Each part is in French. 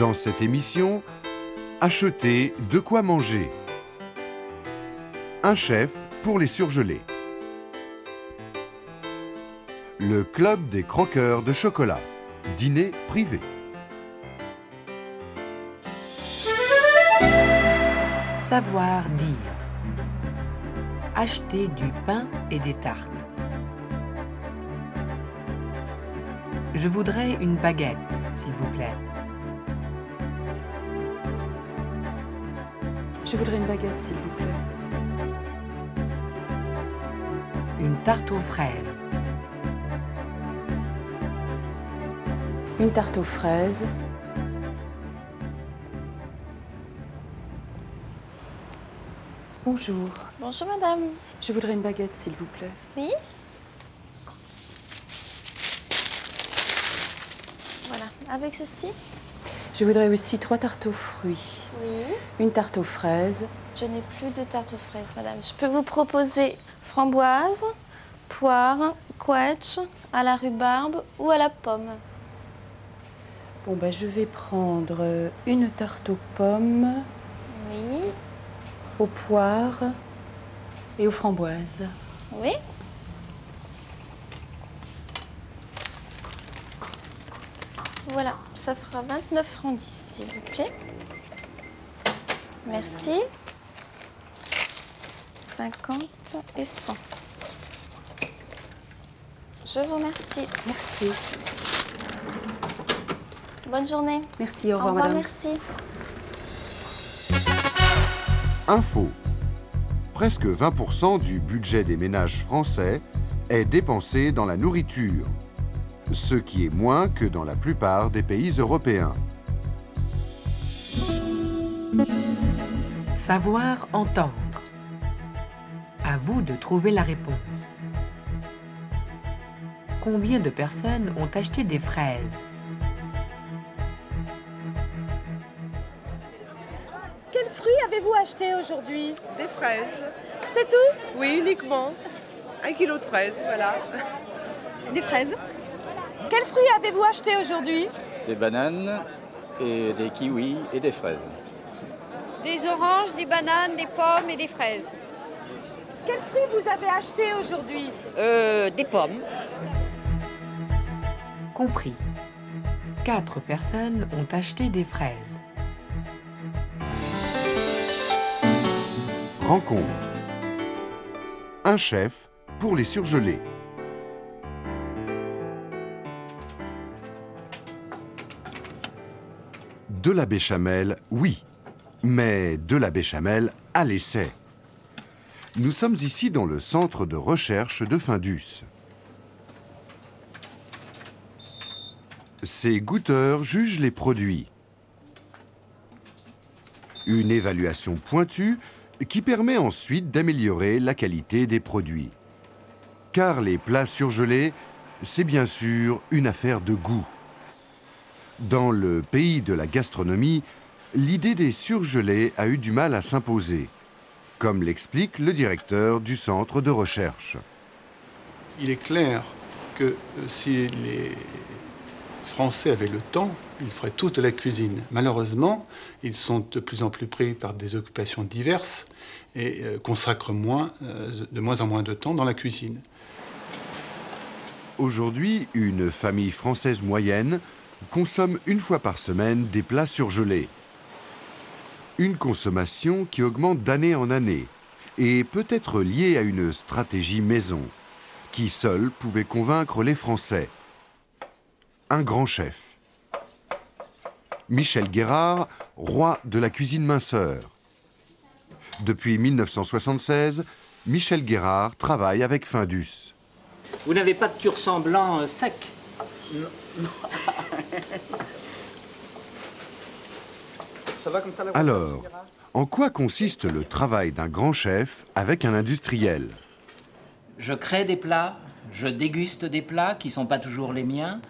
Dans cette émission, achetez de quoi manger. Un chef pour les surgelés. Le club des croqueurs de chocolat. Dîner privé. Savoir dire. Acheter du pain et des tartes. Je voudrais une baguette, s'il vous plaît. Je voudrais une baguette, s'il vous plaît. Une tarte aux fraises. Une tarte aux fraises. Bonjour. Bonjour madame. Je voudrais une baguette, s'il vous plaît. Oui. Voilà, avec ceci. Je voudrais aussi 3 tartes aux fruits. Oui. Une tarte aux fraises. Je n'ai plus de tarte aux fraises, madame. Je peux vous proposer framboise, poire, quetch, à la rhubarbe ou à la pomme. Bon, ben, je vais prendre une tarte aux pommes, Oui. aux poires et aux framboises. Oui. Voilà, ça fera 29 francs 10, s'il vous plaît. Merci. 50 et 100. Je vous remercie. Merci. Bonne journée. Merci, au revoir, madame. Merci. Info. Presque 20% du budget des ménages français est dépensé dans la nourriture, ce qui est moins que dans la plupart des pays européens. Savoir entendre. À vous de trouver la réponse. Combien de personnes ont acheté des fraises? Quels fruits avez-vous acheté aujourd'hui? Des fraises. C'est tout? Oui, uniquement. 1 kilo de fraises, voilà. Des fraises. Quels fruits avez-vous acheté aujourd'hui? Des bananes et des kiwis et des fraises. Des oranges, des bananes, des pommes et des fraises. Quels fruits vous avez acheté aujourd'hui? Des pommes. Compris. 4 personnes ont acheté des fraises. Rencontre. Un chef pour les surgelés. De la béchamel, oui, mais de la béchamel à l'essai. Nous sommes ici dans le centre de recherche de Findus. Ces goûteurs jugent les produits. Une évaluation pointue qui permet ensuite d'améliorer la qualité des produits. Car les plats surgelés, c'est bien sûr une affaire de goût. Dans le pays de la gastronomie, l'idée des surgelés a eu du mal à s'imposer, comme l'explique le directeur du centre de recherche. Il est clair que si les Français avaient le temps, ils feraient tous de la cuisine. Malheureusement, ils sont de plus en plus pris par des occupations diverses et consacrent de moins en moins de temps dans la cuisine. Aujourd'hui, une famille française moyenne consomme 1 fois par semaine des plats surgelés. Une consommation qui augmente d'année en année et peut être liée à une stratégie maison qui seule pouvait convaincre les Français. Un grand chef. Michel Guérard, roi de la cuisine minceur. Depuis 1976, Michel Guérard travaille avec Findus. Vous n'avez pas de tursan blanc sec? Non. Ça va comme ça, la Alors, en quoi consiste le travail d'un grand chef avec un industriel? Je crée des plats, je déguste des plats qui ne sont pas toujours les miens.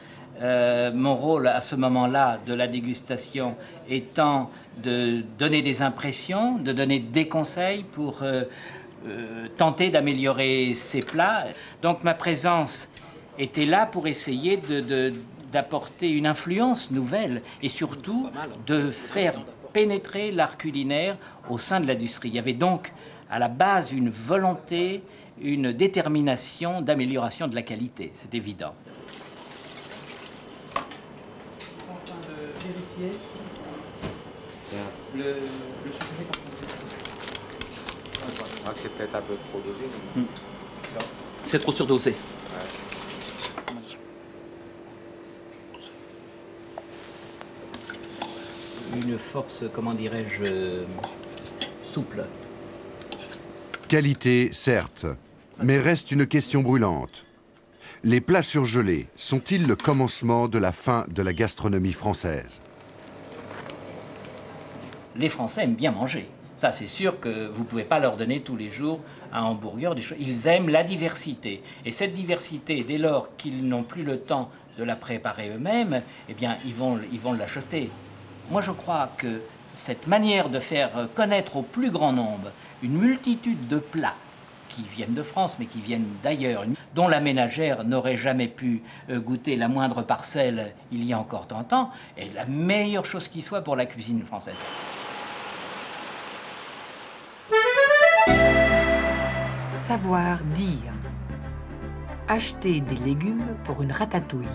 Mon rôle à ce moment-là de la dégustation étant de donner des impressions, de donner des conseils pour tenter d'améliorer ces plats. Donc ma présence était là pour essayer d'apporter une influence nouvelle et surtout de faire pénétrer l'art culinaire au sein de l'industrie. Il y avait donc à la base une volonté, une détermination d'amélioration de la qualité, c'est évident. Je crois que c'est peut-être un peu trop dosé. C'est trop surdosé. Une force, comment dirais-je, souple. Qualité, certes, mais reste une question brûlante. Les plats surgelés sont-ils le commencement de la fin de la gastronomie française? Les Français aiment bien manger. Ça, c'est sûr que vous ne pouvez pas leur donner tous les jours un hamburger, des choses. Ils aiment la diversité. Et cette diversité, dès lors qu'ils n'ont plus le temps de la préparer eux-mêmes, eh bien, ils vont l'acheter. Moi, je crois que cette manière de faire connaître au plus grand nombre une multitude de plats qui viennent de France, mais qui viennent d'ailleurs, dont la ménagère n'aurait jamais pu goûter la moindre parcelle il y a encore tant de temps, est la meilleure chose qui soit pour la cuisine française. Savoir dire. Acheter des légumes pour une ratatouille.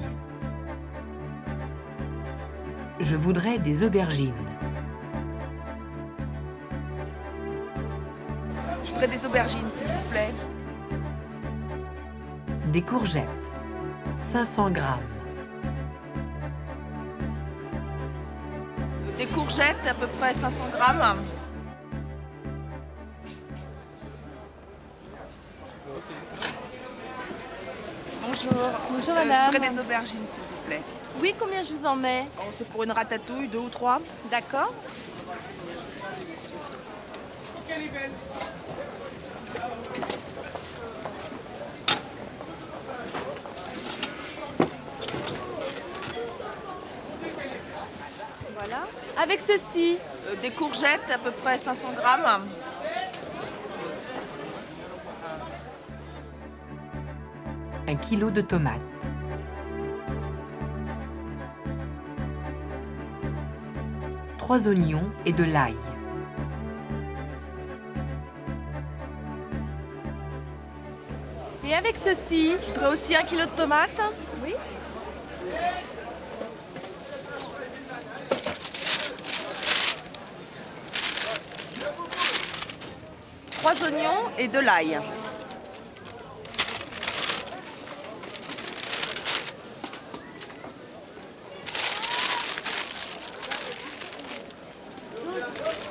Je voudrais des aubergines. Je voudrais des aubergines, s'il vous plaît. Des courgettes. 500 grammes. Des courgettes, à peu près 500 grammes. Bonjour. Bonjour madame. Je voudrais des aubergines, s'il vous plaît. Oui, combien je vous en mets? Oh, c'est pour une ratatouille, 2 ou 3. D'accord. Voilà. Avec ceci. Des courgettes, à peu près 500 grammes. Un kilo de tomates. Trois oignons et de l'ail. Et avec ceci. Je voudrais aussi 1 kilo de tomates. Oui. Trois oignons et de l'ail.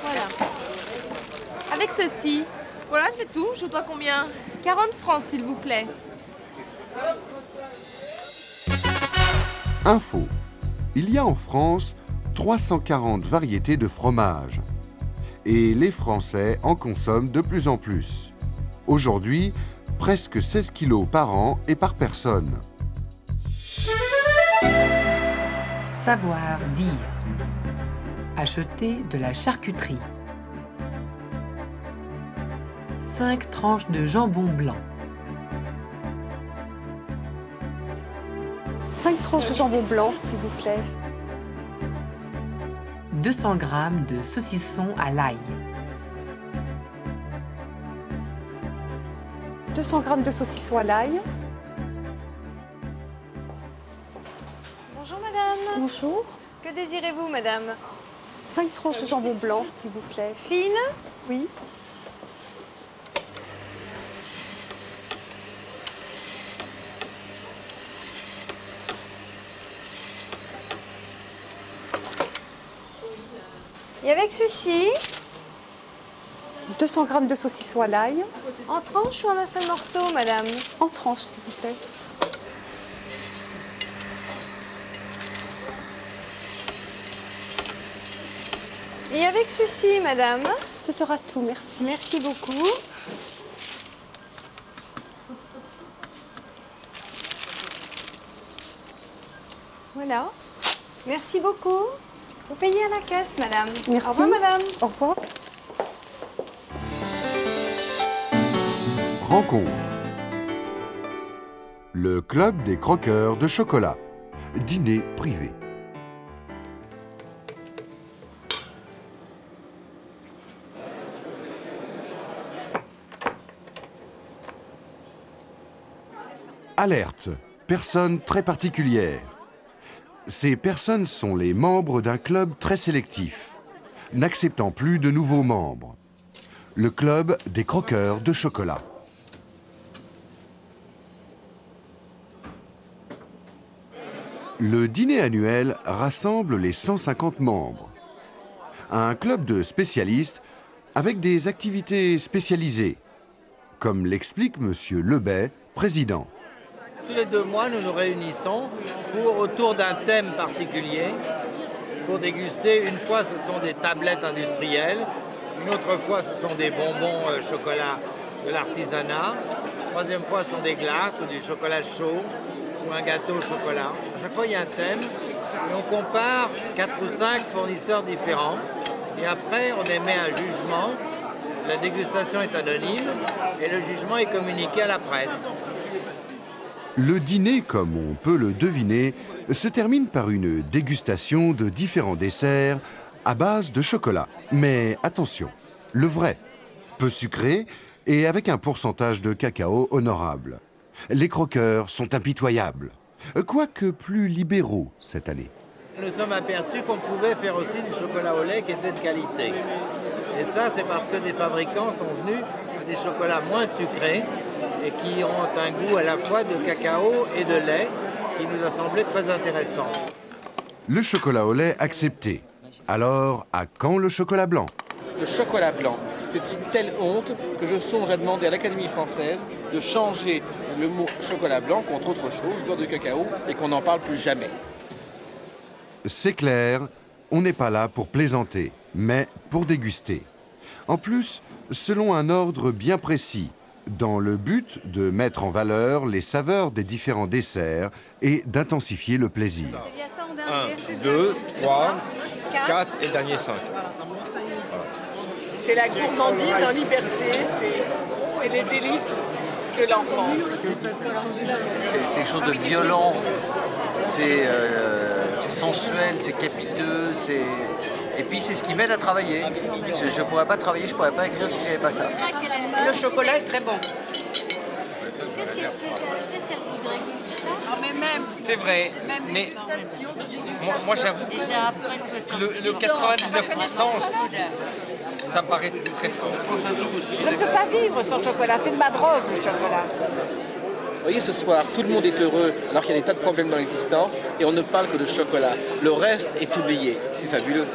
Voilà. Avec ceci. Voilà, c'est tout. Je vous dois combien? 40 francs, s'il vous plaît. Info. Il y a en France 340 variétés de fromage. Et les Français en consomment de plus en plus. Aujourd'hui, presque 16 kilos par an et par personne. Savoir dire. Acheter de la charcuterie. 5 tranches de jambon blanc. 5 tranches de jambon blanc, s'il vous plaît. 200 grammes de saucisson à l'ail. 200 grammes de saucisson à l'ail. Bonjour madame. Bonjour. Que désirez-vous madame? 5 tranches de jambon blanc, s'il vous plaît. Fine? Oui. Et avec ceci? 200 grammes de saucisson à l'ail. En tranches ou en un seul morceau, madame? En tranches, s'il vous plaît. Et avec ceci, madame? Ce sera tout, merci. Merci beaucoup. Voilà. Merci beaucoup. Vous payez à la caisse, madame. Merci. Au revoir, madame. Au revoir. Rencontre. Le club des croqueurs de chocolat. dîner privé. Alerte, personne très particulière. Ces personnes sont les membres d'un club très sélectif, n'acceptant plus de nouveaux membres. Le club des croqueurs de chocolat. Le dîner annuel rassemble les 150 membres. Un club de spécialistes avec des activités spécialisées, comme l'explique M. Lebet, président. Tous les 2 mois, nous nous réunissons autour d'un thème particulier pour déguster. Une fois, ce sont des tablettes industrielles. Une autre fois, ce sont des bonbons chocolat de l'artisanat. Troisième fois, ce sont des glaces ou du chocolat chaud ou un gâteau au chocolat. À chaque fois, il y a un thème et on compare 4 ou 5 fournisseurs différents. Et après, on émet un jugement. La dégustation est anonyme et le jugement est communiqué à la presse. Le dîner, comme on peut le deviner, se termine par une dégustation de différents desserts à base de chocolat. Mais attention, le vrai, peu sucré et avec un pourcentage de cacao honorable. Les croqueurs sont impitoyables, quoique plus libéraux cette année. Nous sommes aperçus qu'on pouvait faire aussi du chocolat au lait qui était de qualité. Et ça, c'est parce que des fabricants sont venus à des chocolats moins sucrés et qui ont un goût à la fois de cacao et de lait qui nous a semblé très intéressant. Le chocolat au lait accepté. Alors, à quand le chocolat blanc? Le chocolat blanc, c'est une telle honte que je songe à demander à l'Académie française de changer le mot chocolat blanc contre autre chose, beurre de cacao, et qu'on n'en parle plus jamais. C'est clair, on n'est pas là pour plaisanter, mais pour déguster. En plus, selon un ordre bien précis, dans le but de mettre en valeur les saveurs des différents desserts et d'intensifier le plaisir. 1, 2, 3, 4 et dernier 5. C'est la gourmandise en liberté, c'est les délices de l'enfance. C'est quelque chose de violent, c'est sensuel, c'est capiteux, et puis c'est ce qui m'aide à travailler. Je ne pourrais pas travailler, je ne pourrais pas écrire si je n'avais pas ça. Le chocolat est très bon. Qu'est-ce qu'elle voudrait dire ça? C'est vrai, mais moi j'avoue que le 99%, ça me paraît très fort. Je ne peux pas vivre sans chocolat, c'est de ma drogue le chocolat. Vous voyez, ce soir, tout le monde est heureux alors qu'il y a des tas de problèmes dans l'existence et on ne parle que de chocolat. Le reste est oublié. C'est fabuleux.